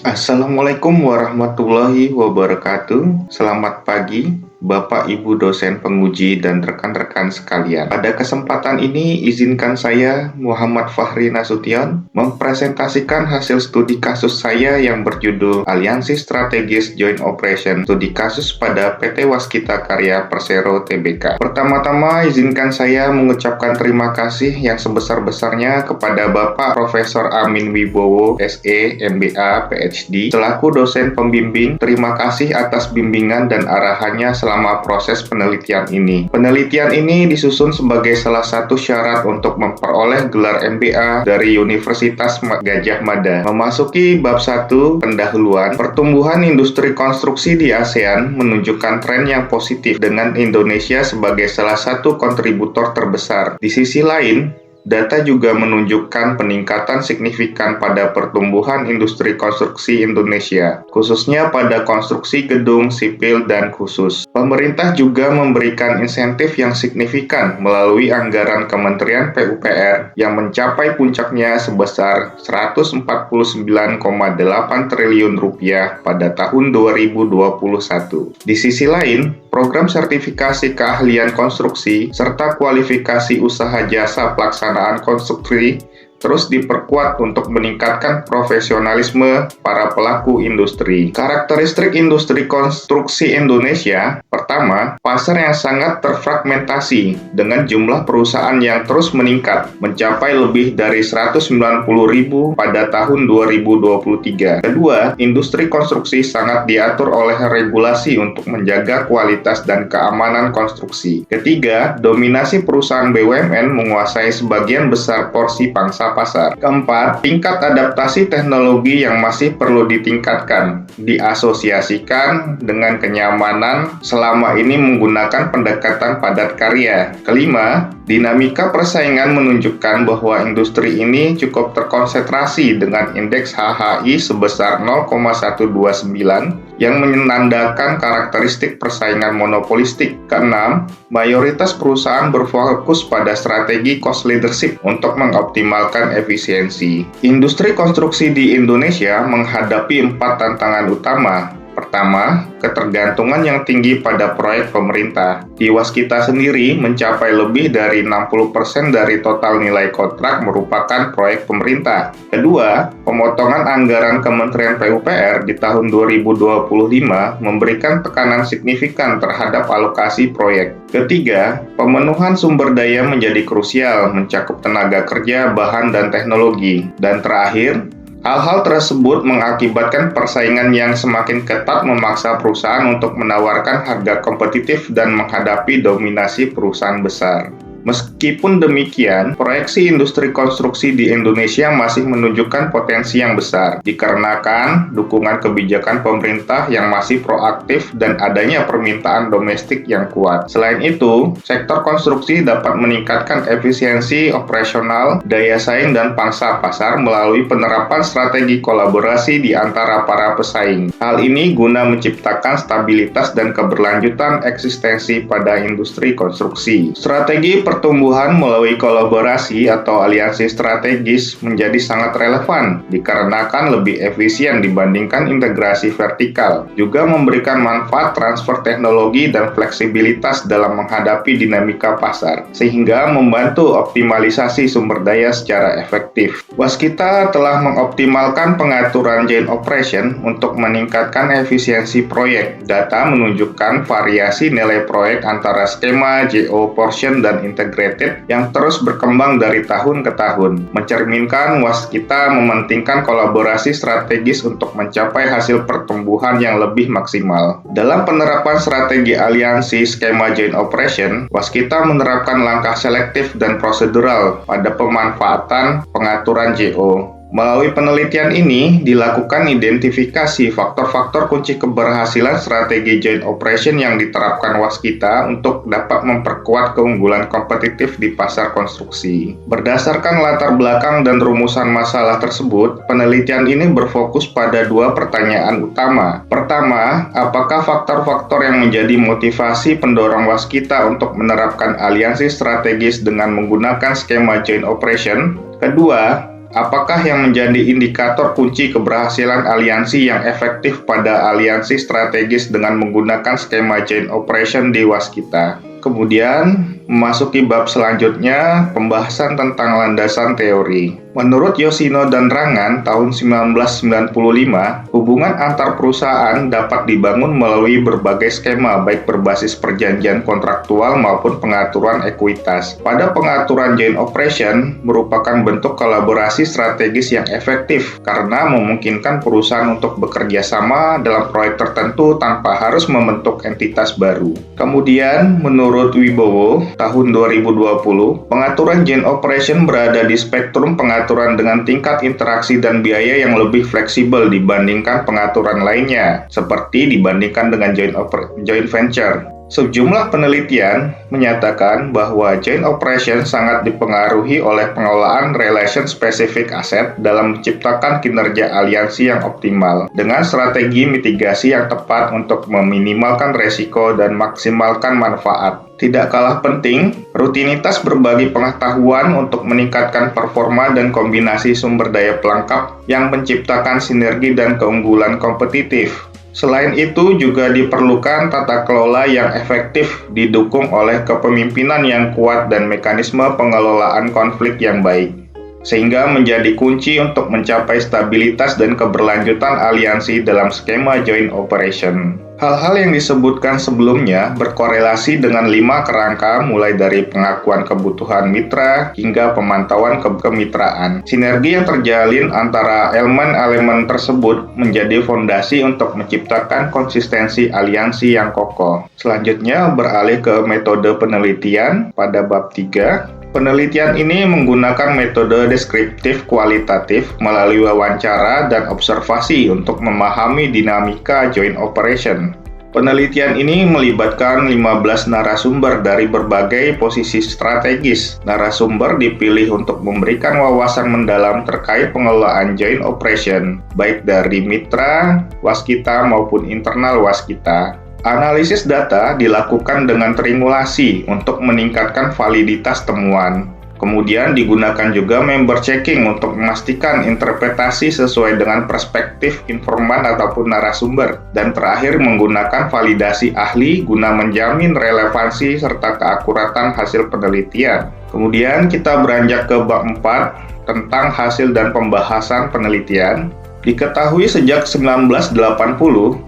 Assalamualaikum warahmatullahi wabarakatuh. Selamat pagi, Bapak Ibu dosen penguji dan rekan-rekan sekalian. Pada kesempatan ini, izinkan saya, Muhammad Fahri Nasution, mempresentasikan hasil studi kasus saya yang berjudul Aliansi Strategis Joint Operation Studi Kasus pada PT Waskita Karya Persero Tbk. Pertama-tama, izinkan saya mengucapkan terima kasih yang sebesar-besarnya kepada Bapak Profesor Amin Wibowo, SE, MBA, PhD, selaku dosen pembimbing. Terima kasih atas bimbingan dan arahannya selama proses penelitian ini. Penelitian ini disusun sebagai salah satu syarat untuk memperoleh gelar MBA dari Universitas Gadjah Mada. Memasuki bab 1 pendahuluan, pertumbuhan industri konstruksi di ASEAN menunjukkan tren yang positif dengan Indonesia sebagai salah satu kontributor terbesar. Di sisi lain, data juga menunjukkan peningkatan signifikan pada pertumbuhan industri konstruksi Indonesia, khususnya pada konstruksi gedung, sipil, dan khusus. Pemerintah juga memberikan insentif yang signifikan melalui anggaran Kementerian PUPR yang mencapai puncaknya sebesar Rp149,8 triliun pada tahun 2021. Di sisi lain, program sertifikasi keahlian konstruksi serta kualifikasi usaha jasa pelaksanaan konstruksi terus diperkuat untuk meningkatkan profesionalisme para pelaku industri. Karakteristik industri konstruksi Indonesia, pertama, pasar yang sangat terfragmentasi dengan jumlah perusahaan yang terus meningkat, mencapai lebih dari 190.000 pada tahun 2023. Kedua, industri konstruksi sangat diatur oleh regulasi untuk menjaga kualitas dan keamanan konstruksi. Ketiga, dominasi perusahaan BUMN menguasai sebagian besar porsi pangsa pasar. Keempat, tingkat adaptasi teknologi yang masih perlu ditingkatkan, diasosiasikan dengan kenyamanan selama ini menggunakan pendekatan padat karya. Kelima, dinamika persaingan menunjukkan bahwa industri ini cukup terkonsentrasi dengan indeks HHI sebesar 0,129 yang menandakan karakteristik persaingan monopolistik. Keenam, mayoritas perusahaan berfokus pada strategi cost leadership untuk mengoptimalkan efisiensi. Industri konstruksi di Indonesia menghadapi 4 tantangan utama. Pertama, ketergantungan yang tinggi pada proyek pemerintah. Di Waskita sendiri mencapai lebih dari 60% dari total nilai kontrak merupakan proyek pemerintah. Kedua, pemotongan anggaran Kementerian PUPR di tahun 2025 memberikan tekanan signifikan terhadap alokasi proyek. Ketiga, pemenuhan sumber daya menjadi krusial, mencakup tenaga kerja, bahan, dan teknologi. Dan terakhir, hal-hal tersebut mengakibatkan persaingan yang semakin ketat memaksa perusahaan untuk menawarkan harga kompetitif dan menghadapi dominasi perusahaan besar. Meskipun demikian, proyeksi industri konstruksi di Indonesia masih menunjukkan potensi yang besar, dikarenakan dukungan kebijakan pemerintah yang masih proaktif dan adanya permintaan domestik yang kuat. Selain itu, sektor konstruksi dapat meningkatkan efisiensi operasional, daya saing, dan pangsa pasar melalui penerapan strategi kolaborasi di antara para pesaing. Hal ini guna menciptakan stabilitas dan keberlanjutan eksistensi pada industri konstruksi. Strategi pertumbuhan melalui kolaborasi atau aliansi strategis menjadi sangat relevan dikarenakan lebih efisien dibandingkan integrasi vertikal, juga memberikan manfaat transfer teknologi dan fleksibilitas dalam menghadapi dinamika pasar, sehingga membantu optimalisasi sumber daya secara efektif. Waskita telah mengoptimalkan pengaturan joint operation untuk meningkatkan efisiensi proyek. Data menunjukkan variasi nilai proyek antara skema, JO, portion, dan integrated yang terus berkembang dari tahun ke tahun, mencerminkan Waskita mementingkan kolaborasi strategis untuk mencapai hasil pertumbuhan yang lebih maksimal. Dalam penerapan strategi aliansi skema joint operation, Waskita menerapkan langkah selektif dan prosedural pada pemanfaatan pengaturan JO. Melalui penelitian ini, dilakukan identifikasi faktor-faktor kunci keberhasilan strategi joint operation yang diterapkan Waskita untuk dapat memperkuat keunggulan kompetitif di pasar konstruksi. Berdasarkan latar belakang dan rumusan masalah tersebut, penelitian ini berfokus pada 2 pertanyaan utama. Pertama, apakah faktor-faktor yang menjadi motivasi pendorong Waskita untuk menerapkan aliansi strategis dengan menggunakan skema joint operation? Kedua, Apakah yang menjadi indikator kunci keberhasilan aliansi yang efektif pada aliansi strategis dengan menggunakan skema joint operation di Waskita? Kemudian, memasuki bab selanjutnya, pembahasan tentang landasan teori. Menurut Yoshino dan Rangan tahun 1995, hubungan antar perusahaan dapat dibangun melalui berbagai skema baik berbasis perjanjian kontraktual maupun pengaturan ekuitas. Pada pengaturan joint operation merupakan bentuk kolaborasi strategis yang efektif karena memungkinkan perusahaan untuk bekerja sama dalam proyek tertentu tanpa harus membentuk entitas baru. Kemudian, menurut Wibowo tahun 2020, pengaturan joint operation berada di spektrum pengaturan dengan tingkat interaksi dan biaya yang lebih fleksibel dibandingkan pengaturan lainnya, seperti dibandingkan dengan joint venture. Sejumlah penelitian menyatakan bahwa joint operation sangat dipengaruhi oleh pengelolaan relation specific asset dalam menciptakan kinerja aliansi yang optimal dengan strategi mitigasi yang tepat untuk meminimalkan resiko dan maksimalkan manfaat. Tidak kalah penting, rutinitas berbagi pengetahuan untuk meningkatkan performa dan kombinasi sumber daya pelengkap yang menciptakan sinergi dan keunggulan kompetitif. Selain itu, juga diperlukan tata kelola yang efektif didukung oleh kepemimpinan yang kuat dan mekanisme pengelolaan konflik yang baik, sehingga menjadi kunci untuk mencapai stabilitas dan keberlanjutan aliansi dalam skema joint operation. Hal-hal yang disebutkan sebelumnya berkorelasi dengan 5 kerangka mulai dari pengakuan kebutuhan mitra hingga pemantauan kemitraan. Sinergi yang terjalin antara elemen-elemen tersebut menjadi fondasi untuk menciptakan konsistensi aliansi yang kokoh. Selanjutnya beralih ke metode penelitian pada bab 3. Penelitian ini menggunakan metode deskriptif kualitatif melalui wawancara dan observasi untuk memahami dinamika joint operation. Penelitian ini melibatkan 15 narasumber dari berbagai posisi strategis. Narasumber dipilih untuk memberikan wawasan mendalam terkait pengelolaan joint operation, baik dari mitra, Waskita maupun internal Waskita. Analisis data dilakukan dengan triangulasi untuk meningkatkan validitas temuan. Kemudian digunakan juga member checking untuk memastikan interpretasi sesuai dengan perspektif informan ataupun narasumber. Dan terakhir menggunakan validasi ahli guna menjamin relevansi serta keakuratan hasil penelitian. Kemudian kita beranjak ke bab 4 tentang hasil dan pembahasan penelitian. Diketahui sejak 1980,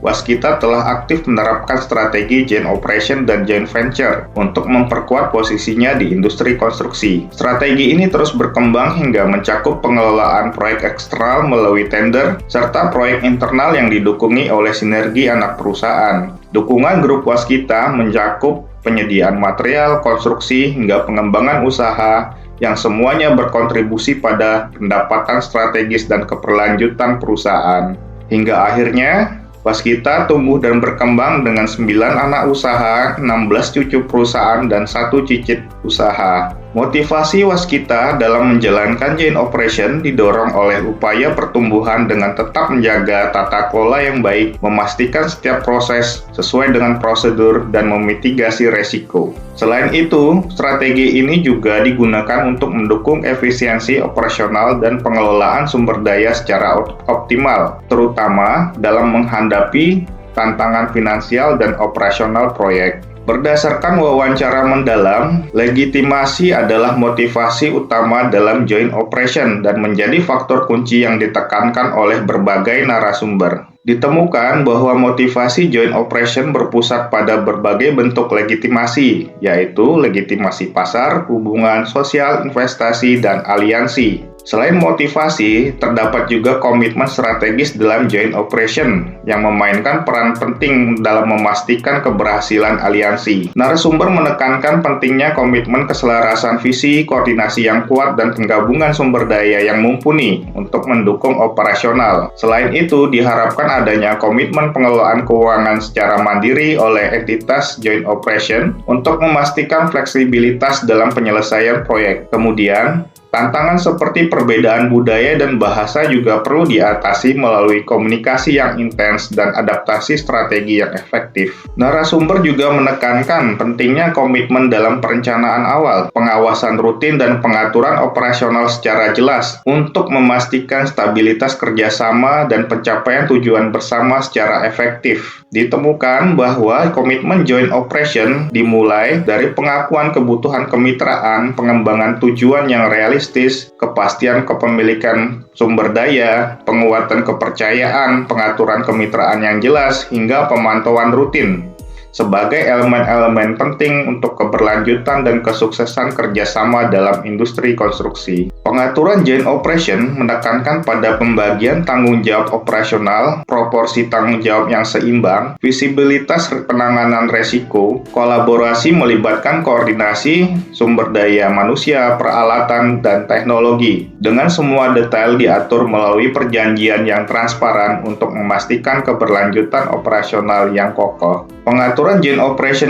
Waskita telah aktif menerapkan strategi joint operation dan joint venture untuk memperkuat posisinya di industri konstruksi. Strategi ini terus berkembang hingga mencakup pengelolaan proyek eksternal melalui tender, serta proyek internal yang didukungi oleh sinergi anak perusahaan. Dukungan grup Waskita mencakup penyediaan material, konstruksi, hingga pengembangan usaha, yang semuanya berkontribusi pada pendapatan strategis dan keberlanjutan perusahaan. Hingga akhirnya, Waskita tumbuh dan berkembang dengan 9 anak usaha, 16 cucu perusahaan, dan 1 cicit usaha. Motivasi Waskita dalam menjalankan joint operation didorong oleh upaya pertumbuhan dengan tetap menjaga tata kelola yang baik, memastikan setiap proses sesuai dengan prosedur, dan memitigasi resiko. Selain itu, strategi ini juga digunakan untuk mendukung efisiensi operasional dan pengelolaan sumber daya secara optimal, terutama dalam menghadapi tantangan finansial dan operasional proyek. Berdasarkan wawancara mendalam, legitimasi adalah motivasi utama dalam joint operation dan menjadi faktor kunci yang ditekankan oleh berbagai narasumber. Ditemukan bahwa motivasi joint operation berpusat pada berbagai bentuk legitimasi, yaitu legitimasi pasar, hubungan sosial, investasi, dan aliansi. Selain motivasi, terdapat juga komitmen strategis dalam joint operation yang memainkan peran penting dalam memastikan keberhasilan aliansi. Narasumber menekankan pentingnya komitmen keselarasan visi, koordinasi yang kuat, dan penggabungan sumber daya yang mumpuni untuk mendukung operasional. Selain itu, diharapkan adanya komitmen pengelolaan keuangan secara mandiri oleh entitas joint operation untuk memastikan fleksibilitas dalam penyelesaian proyek. Kemudian, Tantangan seperti perbedaan budaya dan bahasa juga perlu diatasi melalui komunikasi yang intens dan adaptasi strategi yang efektif. Narasumber juga menekankan pentingnya komitmen dalam perencanaan awal, pengawasan rutin, dan pengaturan operasional secara jelas untuk memastikan stabilitas kerjasama dan pencapaian tujuan bersama secara efektif. Ditemukan bahwa komitmen joint operation dimulai dari pengakuan kebutuhan kemitraan, pengembangan tujuan yang realistis, kepastian kepemilikan sumber daya, penguatan kepercayaan, pengaturan kemitraan yang jelas, hingga pemantauan rutin sebagai elemen-elemen penting untuk keberlanjutan dan kesuksesan kerjasama dalam industri konstruksi. Pengaturan joint operation menekankan pada pembagian tanggung jawab operasional, proporsi tanggung jawab yang seimbang, visibilitas penanganan resiko, kolaborasi melibatkan koordinasi sumber daya manusia, peralatan, dan teknologi. Dengan semua detail diatur melalui perjanjian yang transparan untuk memastikan keberlanjutan operasional yang kokoh. Pengaturan joint operation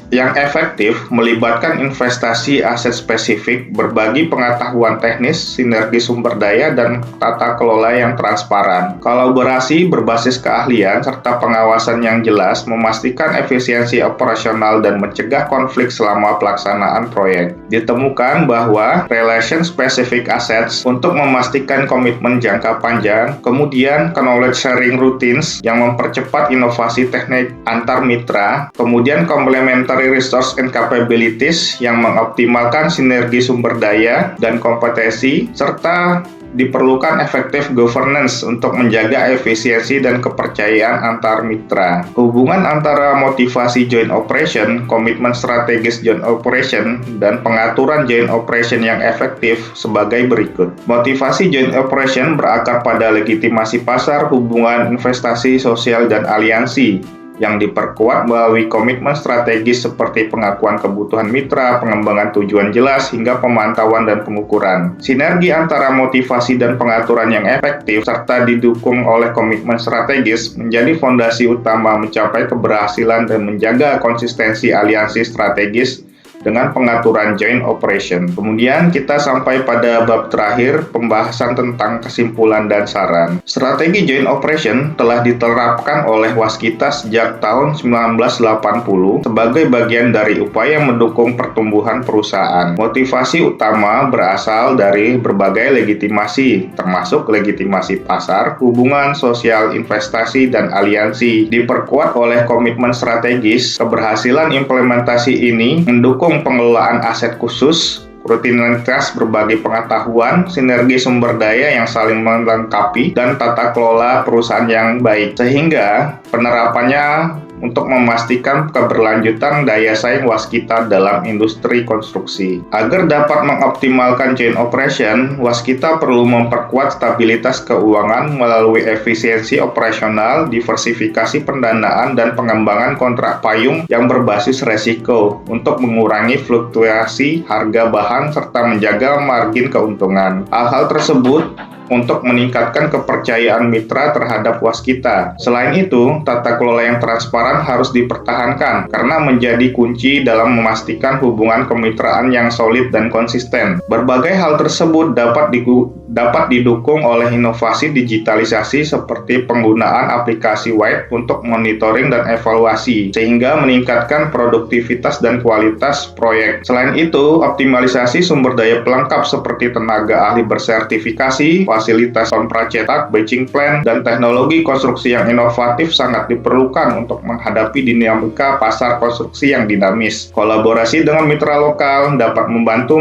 yang efektif melibatkan investasi aset spesifik, berbagi pengetahuan teknis, sinergi sumber daya, dan tata kelola yang transparan. Kolaborasi berbasis keahlian serta pengawasan yang jelas memastikan efisiensi operasional dan mencegah konflik selama pelaksanaan proyek. Ditemukan bahwa relation specific assets untuk memastikan komitmen jangka panjang, kemudian knowledge sharing routines yang mempercepat inovasi teknik antar mitra, kemudian complementary resource and capabilities yang mengoptimalkan sinergi sumber daya dan kompetensi, serta diperlukan effective governance untuk menjaga efisiensi dan kepercayaan antar mitra. Hubungan antara motivasi joint operation, komitmen strategis joint operation, dan pengaturan joint operation yang efektif sebagai berikut. Motivasi joint operation berakar pada legitimasi pasar, hubungan investasi, sosial, dan aliansi yang diperkuat melalui komitmen strategis seperti pengakuan kebutuhan mitra, pengembangan tujuan jelas, hingga pemantauan dan pengukuran. Sinergi antara motivasi dan pengaturan yang efektif serta didukung oleh komitmen strategis menjadi fondasi utama mencapai keberhasilan dan menjaga konsistensi aliansi strategis dengan pengaturan joint operation. Kemudian kita sampai pada bab terakhir, pembahasan tentang kesimpulan dan saran. Strategi joint operation telah diterapkan oleh Waskita sejak tahun 1980 sebagai bagian dari upaya mendukung pertumbuhan perusahaan. Motivasi utama berasal dari berbagai legitimasi, termasuk legitimasi pasar, hubungan sosial, investasi, dan aliansi. Diperkuat oleh komitmen strategis, keberhasilan implementasi ini mendukung pengelolaan aset khusus, rutinitas berbagi pengetahuan, sinergi sumber daya yang saling melengkapi, dan tata kelola perusahaan yang baik, sehingga penerapannya untuk memastikan keberlanjutan daya saing Waskita dalam industri konstruksi. Agar dapat mengoptimalkan joint operation, Waskita perlu memperkuat stabilitas keuangan melalui efisiensi operasional, diversifikasi pendanaan, dan pengembangan kontrak payung yang berbasis resiko untuk mengurangi fluktuasi harga bahan serta menjaga margin keuntungan. Hal-hal tersebut untuk meningkatkan kepercayaan mitra terhadap Waskita. Selain itu, tata kelola yang transparan harus dipertahankan karena menjadi kunci dalam memastikan hubungan kemitraan yang solid dan konsisten. Berbagai hal tersebut dapat didukung oleh inovasi digitalisasi seperti penggunaan aplikasi web untuk monitoring dan evaluasi, sehingga meningkatkan produktivitas dan kualitas proyek. Selain itu, optimalisasi sumber daya pelengkap seperti tenaga ahli bersertifikasi, fasilitas pracetak, batching plant, dan teknologi konstruksi yang inovatif sangat diperlukan untuk menghadapi dinamika pasar konstruksi yang dinamis. Kolaborasi dengan mitra lokal dapat membantu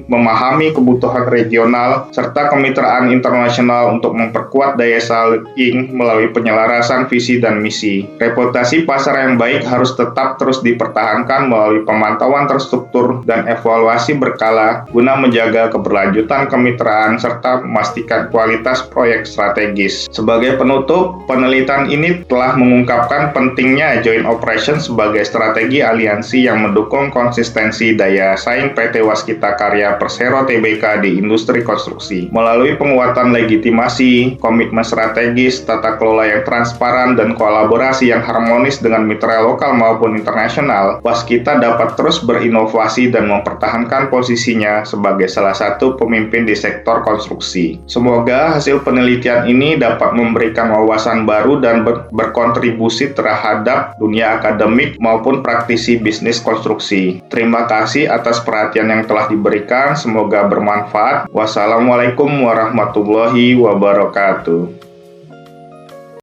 memahami kebutuhan regional serta kemitraan internasional untuk memperkuat daya saing melalui penyelarasan visi dan misi. Reputasi pasar yang baik harus tetap terus dipertahankan melalui pemantauan terstruktur dan evaluasi berkala guna menjaga keberlanjutan kemitraan serta memastikan kualitas proyek strategis. Sebagai penutup, penelitian ini telah mengungkapkan pentingnya joint operation sebagai strategi aliansi yang mendukung konsistensi daya saing PT Waskita Karya Persero Tbk di industri konstruksi. konstruksi. Melalui penguatan legitimasi, komitmen strategis, tata kelola yang transparan, dan kolaborasi yang harmonis dengan mitra lokal maupun internasional, Waskita dapat terus berinovasi dan mempertahankan posisinya sebagai salah satu pemimpin di sektor konstruksi. Semoga hasil penelitian ini dapat memberikan wawasan baru dan berkontribusi terhadap dunia akademik maupun praktisi bisnis konstruksi. Terima kasih atas perhatian yang telah diberikan, semoga bermanfaat. Wassalamualaikum warahmatullahi wabarakatuh.